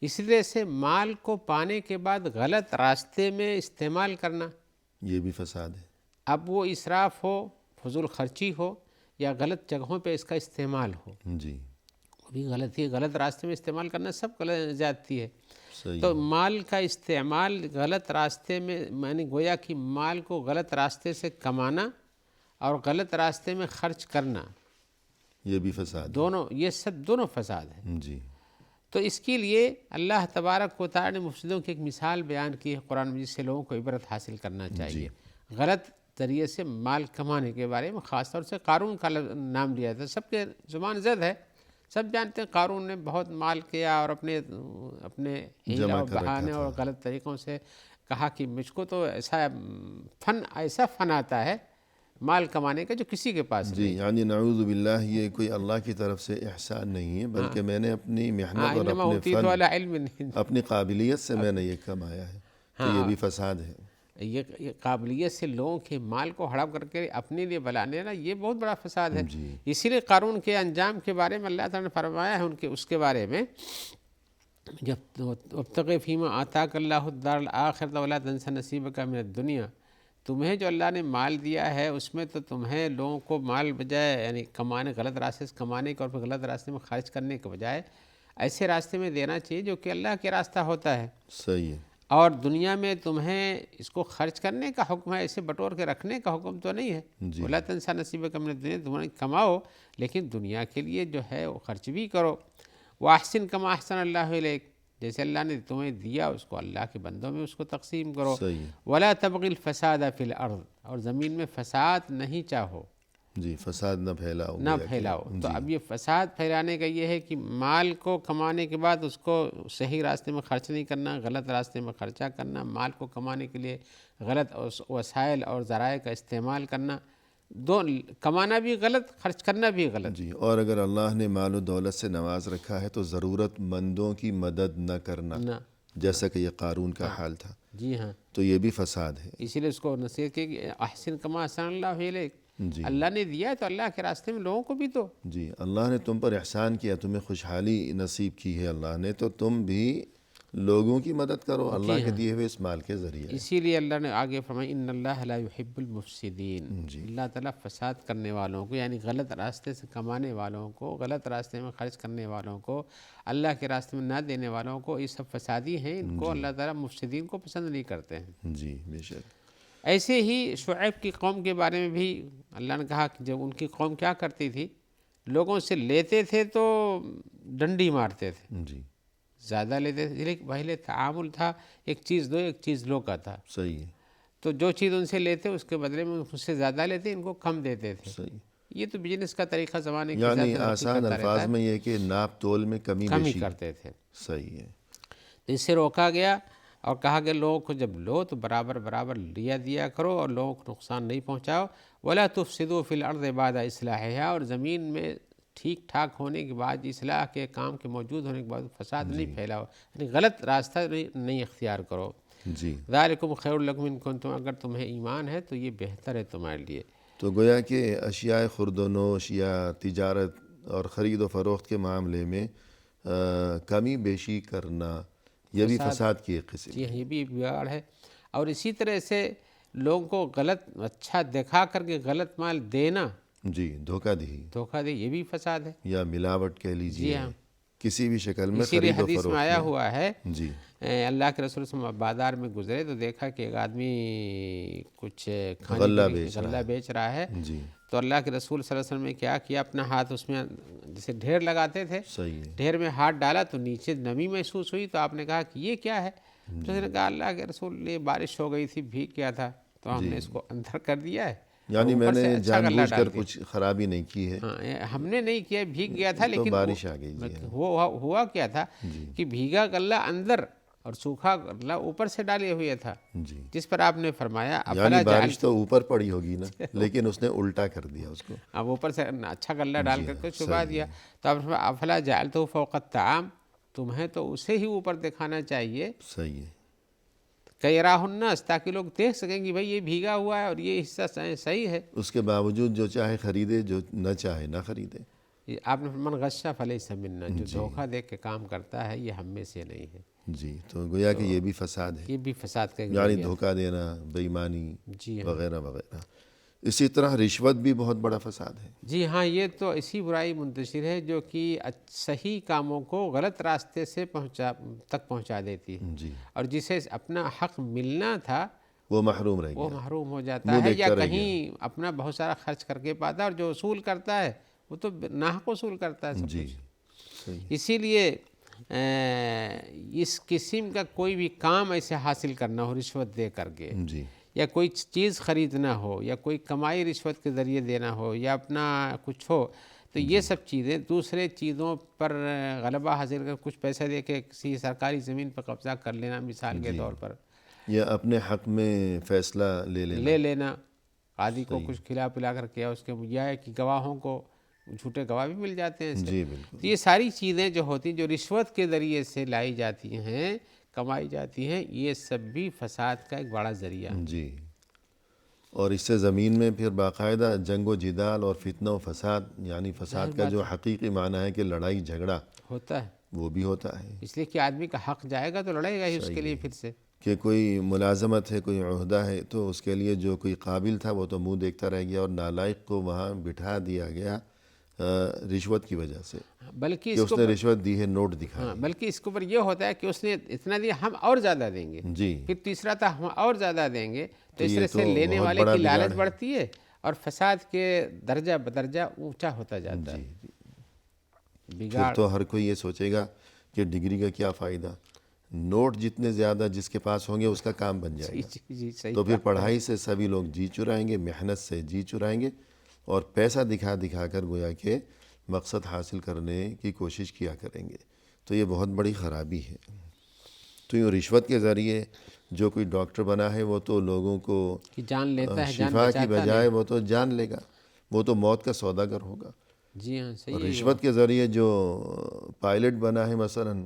اس لیے سے مال کو پانے کے بعد غلط راستے میں استعمال کرنا، یہ بھی فساد ہے۔ اب وہ اسراف ہو، فضول خرچی ہو، یا غلط جگہوں پہ اس کا استعمال ہو، جی وہ بھی غلط ہے۔ غلط راستے میں استعمال کرنا سب غلط زیادتی ہے۔ صحیح تو مال کا استعمال غلط راستے میں، میں نے گویا کہ مال کو غلط راستے سے کمانا اور غلط راستے میں خرچ کرنا، یہ بھی فساد دونوں، یہ سب دونوں فساد ہے۔ ہے۔ جی تو اس کے لیے اللہ تبارک و تعالی نے مفسدوں کی ایک مثال بیان کی ہے قرآن مجید سے، لوگوں کو عبرت حاصل کرنا چاہیے۔ غلط ذریعے سے مال کمانے کے بارے میں خاص طور سے قارون کا نام لیا تھا، سب کے زبان زد ہے، سب جانتے ہیں قارون نے بہت مال کیا اور اپنے حیلہ و بہانے اور غلط طریقوں سے کہا کہ مجھ کو تو ایسا فن آتا ہے مال کمانے کا جو کسی کے پاس جی، یعنی نعوذ باللہ یہ کوئی اللہ کی طرف سے احسان نہیں ہے، بلکہ میں نے اپنی محنت اور انما اپنے اوتیت فن، علی علم، اپنی قابلیت سے میں نے یہ کمایا ہے، تو یہ بھی فساد ہے۔ یہ قابلیت سے لوگوں کے مال کو ہڑپ کر کے اپنے لیے بلا لینا، یہ بہت بڑا فساد ہے۔ اسی لیے قارون کے انجام کے بارے میں اللہ تعالیٰ نے فرمایا ہے اس کے بارے میں، جب وابتغ فیما آتاک اللہ الدار الآخرۃ ولا تنس نصیبک من الدنیا، تمہیں جو اللہ نے مال دیا ہے اس میں تو تمہیں لوگوں کو مال بجائے، یعنی کمانے، غلط راستے سے کمانے کے اور پھر غلط راستے میں خرچ کرنے کے بجائے ایسے راستے میں دینا چاہیے جو کہ اللہ کے راستہ ہوتا ہے۔ صحیح ہے۔ اور دنیا میں تمہیں اس کو خرچ کرنے کا حکم ہے، اسے بٹور کے رکھنے کا حکم تو نہیں ہے۔ وَلَا تَنْسَ نَصِيبَكَ مِنَ الدُّنْيَا، تمہیں کماؤ لیکن دنیا کے لیے جو ہے وہ خرچ بھی کرو۔ وَأَحْسِن كَمَا أَحْسَنَ اللَّهُ إِلَيْكَ، جیسے اللہ نے تمہیں دیا اس کو اللہ کے بندوں میں اس کو تقسیم کرو۔ صحیح ہے۔ وَلَا تَبْغِ الْفَسَادَ فِي الْأَرْضِ، اور زمین میں فساد نہیں چاہو، جی، فساد نہ پھیلاؤ، نہ پھیلاؤ۔ تو اب یہ فساد پھیلانے کا یہ ہے کہ مال کو کمانے کے بعد اس کو صحیح راستے میں خرچ نہیں کرنا، غلط راستے میں خرچہ کرنا، مال کو کمانے کے لیے غلط وسائل اور ذرائع کا استعمال کرنا، کمانا بھی غلط، خرچ کرنا بھی غلط۔ جی، اور اگر اللہ نے مال و دولت سے نواز رکھا ہے تو ضرورت مندوں کی مدد نہ کرنا، جیسا کہ یہ قارون کا حال تھا، جی ہاں، تو یہ بھی فساد ہے۔ اسی لیے اس کو نصیحت کی کہ احسن کما احسن اللہ الیک، جی اللہ نے دیا ہے تو اللہ کے راستے میں لوگوں کو بھی دو۔ جی، اللہ نے تم پر احسان کیا، تمہیں خوشحالی نصیب کی ہے اللہ نے، تو تم بھی لوگوں کی مدد کرو اللہ کے دیے ہوئے اس مال کے ذریعے۔ اسی لیے اللہ نے آگے فرمایا ان اللہ لا يحب المفسدین، اللہ تعالیٰ فساد کرنے والوں کو، یعنی غلط راستے سے کمانے والوں کو، غلط راستے میں خرچ کرنے والوں کو، اللہ کے راستے میں نہ دینے والوں کو، یہ سب فسادی ہیں، ان کو اللہ تعالیٰ مفسدین کو پسند نہیں کرتے ہیں۔ جی بے شک۔ ایسے ہی شعیب کی قوم کے بارے میں بھی اللہ نے کہا کہ جب ان کی قوم کیا کرتی تھی، لوگوں سے لیتے تھے تو ڈنڈی مارتے تھے، جی زیادہ لیتے تھے، لیکن پہلے تعامل تھا ایک چیز دو ایک چیز لو کا تھا، صحیح ہے۔ تو جو چیز ان سے لیتے اس کے بدلے میں ان سے زیادہ لیتے، ان کو کم دیتے تھے۔ صحیح، یہ تو بزنس کا طریقہ زمانے کے یعنی ساتھ آسان الفاظ میں یہ کہ ناپ تول میں کمی بیشی کرتے تھے۔ صحیح ہے۔ تو اس سے روکا گیا اور کہا کہ لوگوں کو جب لو تو برابر برابر دیا کرو اور لوگوں کو نقصان نہیں پہنچاؤ۔ وَلَا تُفْسِدُوا فِي الْأَرْضِ بَعْدَ إِصْلَاحِهَا، اور زمین میں ٹھیک ٹھاک ہونے کے بعد، اصلاح کے کام کے موجود ہونے کے بعد فساد نہیں پھیلاؤ، یعنی غلط راستہ نہیں اختیار کرو۔ جی، ذَلِكُمْ خَيْرٌ لَكُمْ إِن كُنتُمْ، اگر تمہیں ایمان ہے تو یہ بہتر ہے تمہارے لیے۔ تو گویا کہ اشیاء خرد و نوش یا تجارت اور خرید و فروخت کے معاملے میں کمی بیشی کرنا، یہ بھی فساد کی ایک قسم ہے۔ جی ہاں، یہ بھی بگاڑ ہے۔ اور اسی طرح سے لوگوں کو غلط اچھا دکھا کر کے غلط مال دینا، جی، دھوکہ دہی دھوکہ دے، یہ بھی فساد ہے۔ یا ملاوٹ کہہ لیجیے، کسی بھی شکل میں اسی لیے خرید و حدیث فروخت میں آیا ہوا ہے، جی اللہ کے رسول صلی اللہ علیہ وسلم بازار میں گزرے تو دیکھا کہ ایک آدمی کچھ غلہ غلہ بیچ رہا ہے، جی، تو اللہ کے رسول صلی اللہ علیہ وسلم نے کیا کیا، اپنا ہاتھ اس میں جیسے ڈھیر لگاتے تھے، صحیح ہے۔ ڈھیر میں ہاتھ ڈالا تو نیچے نمی محسوس ہوئی، تو آپ نے کہا کہ یہ کیا ہے؟ تو اس نے کہا اللہ کے رسول یہ بارش ہو گئی تھی، بھیگ گیا تھا تو ہم نے اس کو اندر کر دیا ہے، یعنی میں اوپر سے نے اچھا جان غلہ بوجھ ڈال کر دیا۔ کچھ خرابی نہیں کی ہے، ہاں، ہم نے نہیں کیا، بھیگ گیا تھا، لیکن بارش آ گئی۔ جی ہوا کیا تھا کہ بھیگا غلہ اندر اور سوکھا غلہ اوپر سے ڈالے ہوئے تھا، جی، جس پر آپ نے فرمایا یعنی بارش تو اوپر پڑی ہوگی نا، لیکن اس نے الٹا کر دیا اس کو۔ اب اوپر سے اچھا غلہ ڈال کر کے چھپا دیا، تو آپ نے افلا جعلتہ فوق الطعام، تمہیں تو اسے ہی اوپر دکھانا چاہیے، صحیح ہے۔ لِكَيْ يَرَاهُ النَّاسُ تاکہ لوگ دیکھ سکیں کہ بھائی یہ بھیگا ہوا ہے اور یہ حصہ صحیح ہے. اس کے باوجود جو چاہے خریدے، جو نہ چاہے نہ خریدے. آپ نے من غش فلیس منا، جو دھوکہ دے کے کام کرتا ہے یہ ہم میں سے نہیں ہے. جی، تو گویا کہ یہ بھی فساد ہے، یہ بھی فساد کا ایک یعنی ذریعہ دھوکہ دینا، بے ایمانی جی ہاں. وغیرہ وغیرہ. اسی طرح رشوت بھی بہت بڑا فساد ہے. جی ہاں، یہ تو ایسی برائی منتشر ہے جو کہ صحیح کاموں کو غلط راستے سے تک پہنچا دیتی ہے، جی، اور جسے اپنا حق ملنا تھا وہ محروم رہ وہ گیا، محروم ہو جاتا منہ ہے، یا دیکھتا رہ گیا. کہیں اپنا بہت سارا خرچ کر کے پاتا ہے، اور جو وصول کرتا ہے وہ تو ناحق وصول کرتا ہے سب جی، کچھ. صحیح. اسی لیے اس قسم کا کوئی بھی کام ایسے حاصل کرنا ہو رشوت دے کر کے، جی، یا کوئی چیز خریدنا ہو، یا کوئی کمائی رشوت کے ذریعے دینا ہو، یا اپنا کچھ ہو، تو یہ سب چیزیں دوسرے چیزوں پر غلبہ حاصل کر کچھ پیسہ دے کے کسی سرکاری زمین پر قبضہ کر لینا مثال کے طور پر، یا اپنے حق میں فیصلہ لے لینا. قاضی کو کچھ کھلا پلا کر کے، اس کے یہ ہے کہ گواہوں کو جھوٹے گواہ بھی مل جاتے ہیں اس سے. جی بالکل. تو یہ ساری چیزیں جو ہوتی ہیں جو رشوت کے ذریعے سے لائی جاتی ہیں، کمائی جاتی ہیں، یہ سب بھی فساد کا ایک بڑا ذریعہ ہے. جی، اور اس سے زمین میں پھر باقاعدہ جنگ و جدال اور فتنہ و فساد، یعنی فساد کا جو حقیقی معنی ہے کہ لڑائی جھگڑا ہوتا ہے، وہ بھی ہوتا ہے. اس لیے کہ آدمی کا حق جائے گا تو لڑے گا ہی اس کے لیے پھر سے. کہ کوئی ملازمت ہے، کوئی عہدہ ہے، تو اس کے لیے جو کوئی قابل تھا وہ تو منہ دیکھتا رہ گیا، اور نالائق کو وہاں بٹھا دیا گیا رشوت کی وجہ سے، بلکہ کہ اس نے رشوت دی ہے، نوٹ دکھا. بلکہ اس کے اوپر یہ ہوتا ہے کہ اس نے اتنا دیا، ہم اور زیادہ دیں گے. جی، پھر تیسرا تھا ہم اور زیادہ دیں گے. تو اس یہ طرح تو سے لینے بہت والے بڑا کی لالچ بگاڑ ہے. بڑھتی ہے اور فساد کے درجہ بدرجہ اونچا ہوتا جاتا ہے. پھر تو ہر کوئی یہ سوچے گا کہ ڈگری کا کیا فائدہ، نوٹ جتنے زیادہ جس کے پاس ہوں گے اس کا کام بن جائے گا. جی صحیح. تو پھر پڑھائی سے سبھی لوگ جی چرائیں گے، محنت سے جی چرائیں گے، اور پیسہ دکھا دکھا کر گویا کہ مقصد حاصل کرنے کی کوشش کیا کریں گے. تو یہ بہت بڑی خرابی ہے. تو یہ رشوت کے ذریعے جو کوئی ڈاکٹر بنا ہے وہ تو لوگوں کو جان لیتا ہے، جان شفا کی بچاتا بجائے وہ تو جان لے گا، وہ تو موت کا سوداگر ہوگا. جی ہاں اور صحیح. رشوت کے ذریعے جو پائلٹ بنا ہے مثلاً،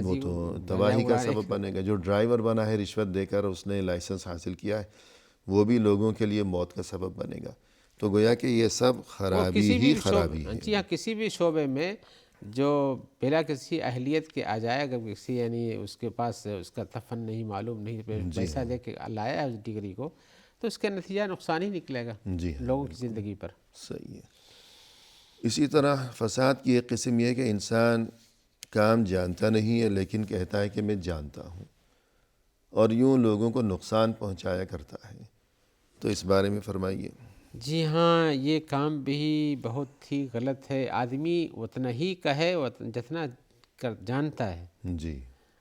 وہ تو تباہی کا سبب بنے گا. جو ڈرائیور بنا ہے رشوت دے کر اس نے لائسنس حاصل کیا ہے، وہ بھی لوگوں کے لیے موت کا سبب بنے گا. تو گویا کہ یہ سب خرابی ہی خرابی ہے. جی ہاں، کسی بھی شعبے میں جو بلا کسی اہلیت کے آ جائے، اگر کسی یعنی اس کے پاس اس کا فن نہیں معلوم، نہیں پیسہ دے کے لایا ہے اس ڈگری کو، تو اس کا نتیجہ نقصان ہی نکلے گا جی ہاں، لوگوں کی زندگی پر. صحیح ہے. اسی طرح فساد کی ایک قسم یہ ہے کہ انسان کام جانتا نہیں ہے لیکن کہتا ہے کہ میں جانتا ہوں، اور یوں لوگوں کو نقصان پہنچایا کرتا ہے. تو اس بارے میں فرمائیے. جی ہاں، یہ کام بھی بہت ہی غلط ہے. آدمی اتنا ہی کہے جتنا جانتا ہے، جی،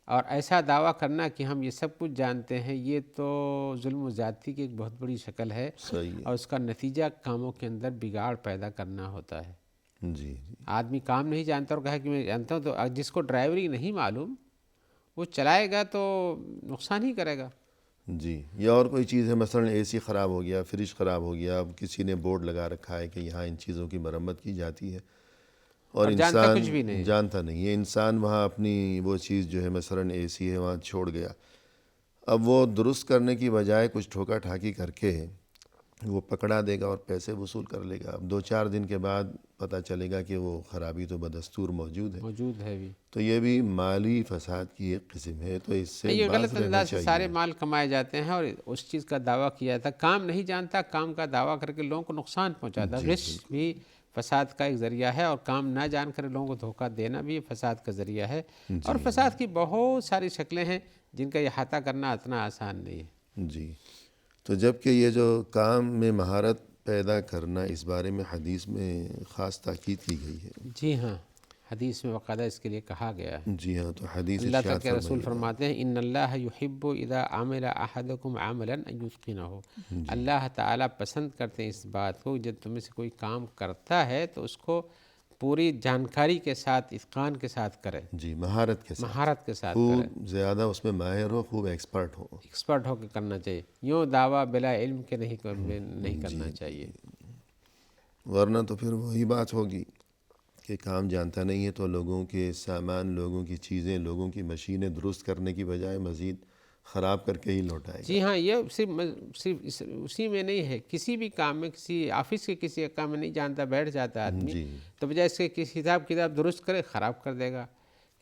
اور ایسا دعویٰ کرنا کہ ہم یہ سب کچھ جانتے ہیں، یہ تو ظلم و زیادتی کی ایک بہت بڑی شکل ہے، صحیح ہے. اور اس کا نتیجہ کاموں کے اندر بگاڑ پیدا کرنا ہوتا ہے. جی، آدمی کام نہیں جانتا اور کہے کہ میں جانتا ہوں، تو جس کو ڈرائیوری نہیں معلوم وہ چلائے گا تو نقصان ہی کرے گا. جی. یا اور کوئی چیز ہے، مثلا اے سی خراب ہو گیا، فریج خراب ہو گیا، اب کسی نے بورڈ لگا رکھا ہے کہ یہاں ان چیزوں کی مرمت کی جاتی ہے، اور جانتا انسان کچھ بھی نہیں. جانتا نہیں ہے. انسان وہاں اپنی وہ چیز جو ہے مثلا اے سی ہے وہاں چھوڑ گیا. اب وہ درست کرنے کی بجائے کچھ ٹھوکا ٹھاکی کر کے وہ پکڑا دے گا اور پیسے وصول کر لے گا. اب 2-4 دن کے بعد پتہ چلے گا کہ وہ خرابی تو بدستور موجود ہے بھی. تو یہ بھی مالی فساد کی ایک قسم ہے. تو اس سے یہ باز غلط رہنا انداز سے چاہیے. سارے مال کمائے جاتے ہیں، اور اس چیز کا دعویٰ کیا جاتا ہے. کام نہیں جانتا، کام کا دعویٰ کر کے لوگوں کو نقصان پہنچاتا ہے. غش بھی فساد کا ایک ذریعہ ہے، اور کام نہ جان کر لوگوں کو دھوکہ دینا بھی فساد کا ذریعہ ہے. اور فساد کی بہت ساری شکلیں ہیں جن کا احاطہ کرنا اتنا آسان نہیں ہے. جی. تو جب کہ یہ جو کام میں مہارت پیدا کرنا، اس بارے میں حدیث میں خاص تاکید کی گئی ہے. جی ہاں، حدیث میں باقاعدہ اس کے لیے کہا گیا ہے. جی ہاں. تو حدیث اللہ تعالیٰ ارشاد کے رسول فرمائیے. فرماتے ہیں ان اللہ یحب اذا عمل احدکم عملا ان یتقنہ. اللہ تعالیٰ پسند کرتے ہیں اس بات کو، جب تم میں سے کوئی کام کرتا ہے تو اس کو پوری جانکاری کے ساتھ، اتقان کے ساتھ کرے. جی، مہارت کے ساتھ، مہارت کے ساتھ خوب کرے، زیادہ اس میں ماہر ہو، خوب ایکسپرٹ ہو. ایکسپرٹ ہو کے کرنا چاہیے. یوں دعویٰ بلا علم کے نہیں کرنا چاہیے. ورنہ تو پھر وہی بات ہوگی کہ کام جانتا نہیں ہے تو لوگوں کے سامان، لوگوں کی چیزیں، لوگوں کی مشینیں درست کرنے کی بجائے مزید خراب کر کے ہی لوٹائے گا. جی ہاں، یہ صرف اسی میں نہیں ہے، کسی بھی کام میں، کسی آفس کے کسی کام میں نہیں جانتا، بیٹھ جاتا ہے آدمی، جی تو بجائے اس کے کسی حساب کتاب درست کرے خراب کر دے گا،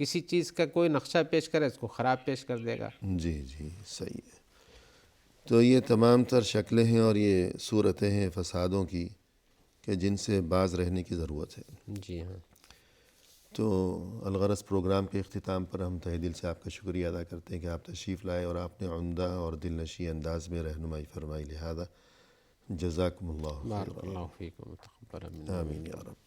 کسی چیز کا کوئی نقشہ پیش کرے اس کو خراب پیش کر دے گا. جی جی صحیح ہے. تو یہ تمام تر شکلیں ہیں اور یہ صورتیں ہیں فسادوں کی کہ جن سے باز رہنے کی ضرورت ہے. جی ہاں. تو الغرض پروگرام کے اختتام پر ہم تہہ دل سے آپ کا شکریہ ادا کرتے ہیں کہ آپ تشریف لائے اور آپ نے عمدہ اور دل نشیں انداز میں رہنمائی فرمائی. لہذا جزاکم اللہ بارک خیر. اللہ فیکم وتقبل منا. آمین یا رب.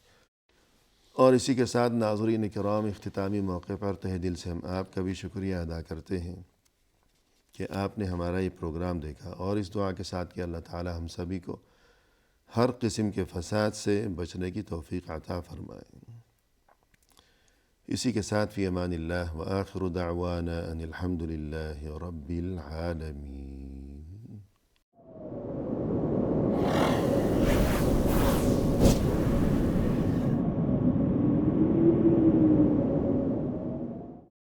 اور اسی کے ساتھ ناظرین کرام، اختتامی موقع پر تہہ دل سے ہم آپ کا بھی شکریہ ادا کرتے ہیں کہ آپ نے ہمارا یہ پروگرام دیکھا، اور اس دعا کے ساتھ کہ اللہ تعالی ہم سبھی کو ہر قسم کے فساد سے بچنے کی توفیق عطا فرمائے. اسی کے ساتھ فی امان اللہ، وآخر دعوانا ان الحمد للہ رب العالمین.